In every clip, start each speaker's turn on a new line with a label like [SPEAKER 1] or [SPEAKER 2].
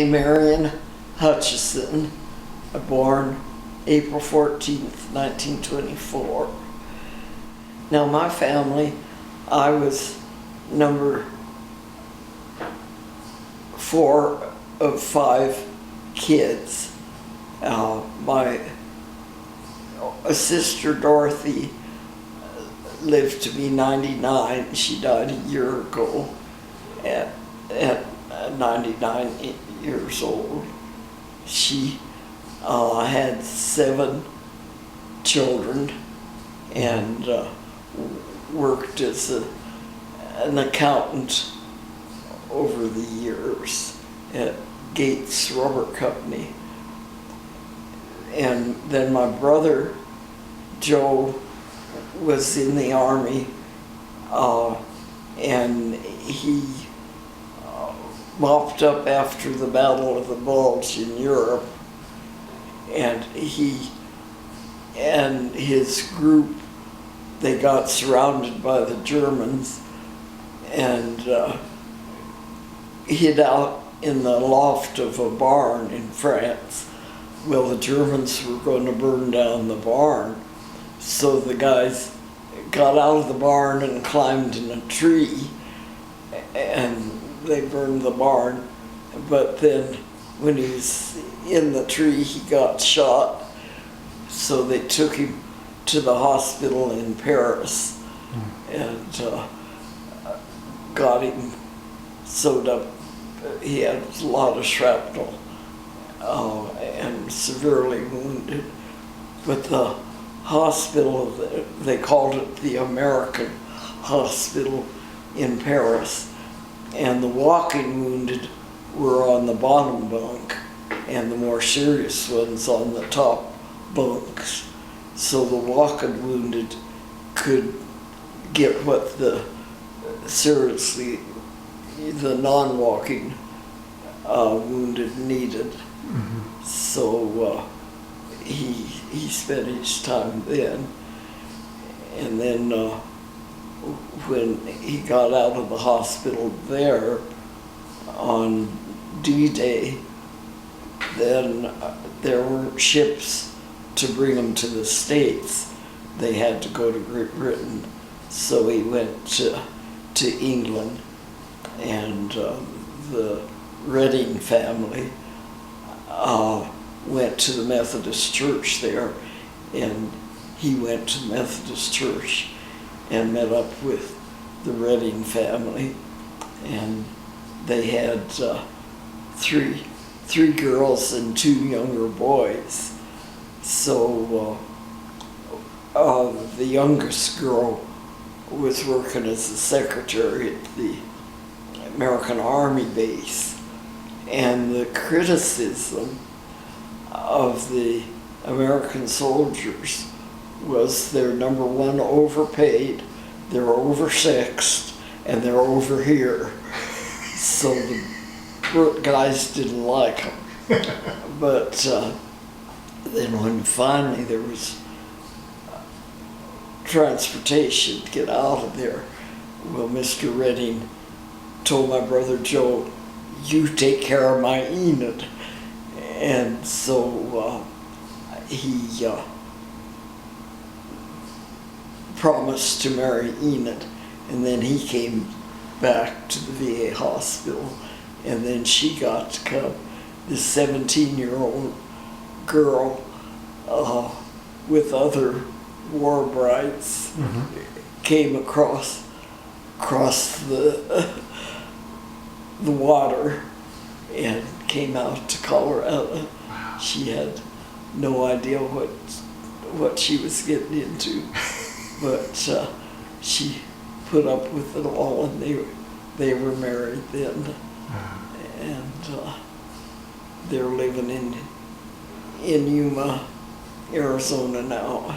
[SPEAKER 1] Marion Hutchison, born April 14th, 1924. Now my family, I was number 4 of 5 kids. My sister Dorothy lived to be 99. She died a year ago at 99 years old. She had 7 children and worked as an accountant over the years at Gates Rubber Company. And then my brother Joe was in the Army, and he mopped up after the Battle of the Bulge in Europe, and he and his group, they got surrounded by the Germans and hid out in the loft of a barn in France. Well, the Germans were going to burn down the barn, so the guys got out of the barn and climbed in a tree, and they burned the barn. But then when he was in the tree, he got shot, so they took him to the hospital in Paris and got him sewed up. He had a lot of shrapnel and severely wounded. But the hospital, they called it the American Hospital in Paris, and the walking wounded were on the bottom bunk and the more serious ones on the top bunks. So the walking wounded could get what the non-walking wounded needed. Mm-hmm. So he spent his time then. And then when he got out of the hospital there on D-Day, then there weren't ships to bring him to the States. They had to go to Great Britain. So he went to England, and the Redding family went to the Methodist church there, and he went to the Methodist church and met up with the Redding family, and they had 3 girls and 2 younger boys. So the youngest girl was working as a secretary at the American Army base, and the criticism of the American soldiers was they're, number one, overpaid, they're oversexed, and they're over here. So the guys didn't like them. But then when finally there was transportation to get out of there, well, Mr. Redding told my brother Joe, "You take care of my Enid." And so he promised to marry Enid, and then he came back to the VA hospital, and then she got to come. This 17-year-old girl with other war brides came across the water and came out to Colorado. She had no idea what she was getting into, but she put up with it all, and they were married then, and they're living in Yuma, Arizona now.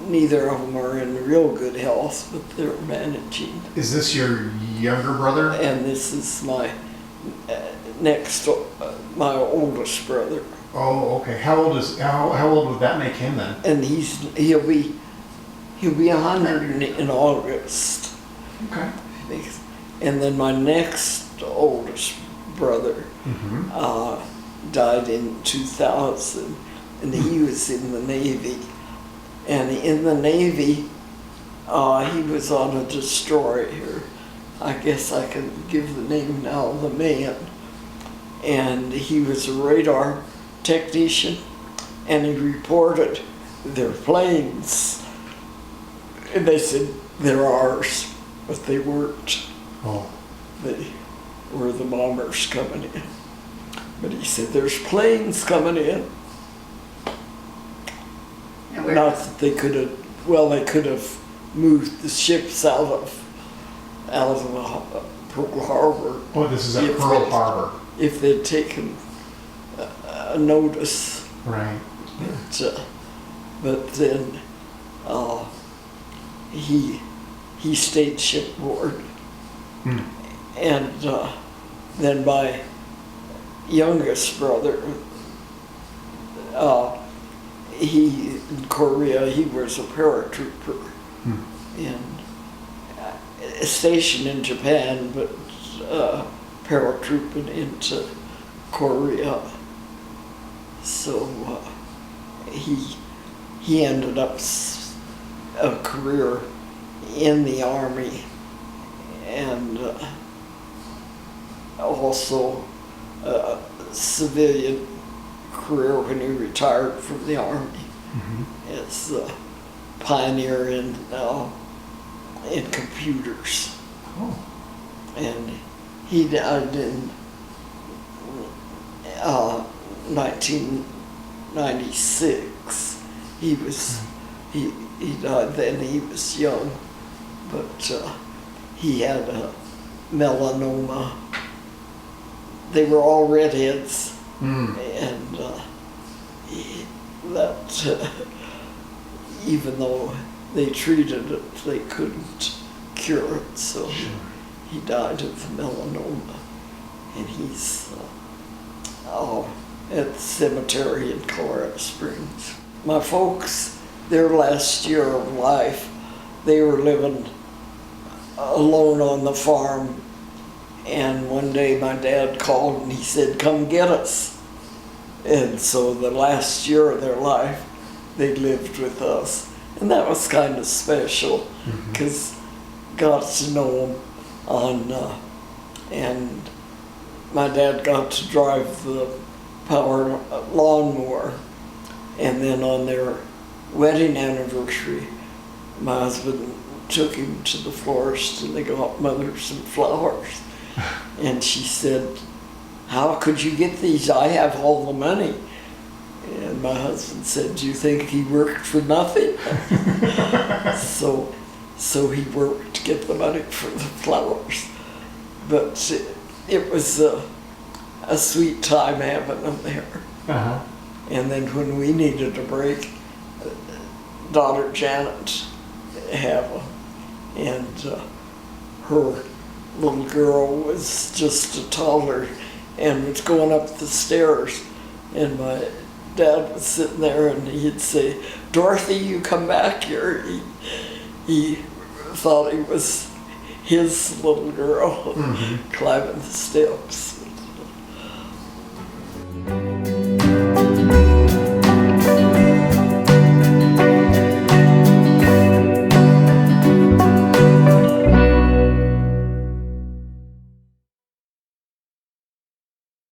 [SPEAKER 1] Neither of them are in real good health, but they're managing.
[SPEAKER 2] Is this your younger brother?
[SPEAKER 1] And this is my my oldest brother.
[SPEAKER 2] Oh, okay. How old would that make him then?
[SPEAKER 1] And he'll be 100 in August.
[SPEAKER 2] Okay.
[SPEAKER 1] And then my next oldest brother, died in 2000, and he was in the Navy. And in the Navy, he was on a destroyer. I guess I can give the name now, the man. And he was a radar technician, and he reported their planes. And they said, they're ours, but they weren't.
[SPEAKER 2] Oh.
[SPEAKER 1] They were the bombers coming in. But he said, there's planes coming in. Not that they could have, well, they could have moved the ships out of Pearl Harbor.
[SPEAKER 2] Oh, this is at Pearl Harbor.
[SPEAKER 1] If they'd taken a notice.
[SPEAKER 2] Right.
[SPEAKER 1] But then he stayed shipboard. And then my youngest brother, he, in Korea, he was a paratrooper and stationed in Japan, but paratrooping into Korea. So he ended up a career in the Army, and also a civilian career when he retired from the Army as a pioneer in computers.
[SPEAKER 2] Oh.
[SPEAKER 1] And he died in 1996. He died then. He was young, but he had a melanoma. They were all redheads, and even though they treated it, they couldn't cure it. So he died of melanoma, and he's at the cemetery in Colorado Springs. My folks, their last year of life, they were living alone on the farm, and one day my dad called and he said, "Come get us." And so the last year of their life, they lived with us, and that was kind of special because got to know them and my dad got to drive the power lawnmower. And then on their wedding anniversary, my husband took him to the florist and they got Mother some flowers. And she said, "How could you get these? I have all the money." And my husband said, "Do you think he worked for nothing?" So he worked to get the money for the flowers. But it was a sweet time having them there. And then when we needed a break, daughter Janet had them. And her little girl was just a toddler and was going up the stairs. And my dad was sitting there and he'd say, "Dorothy, you come back here." He thought he was his little girl climbing the steps.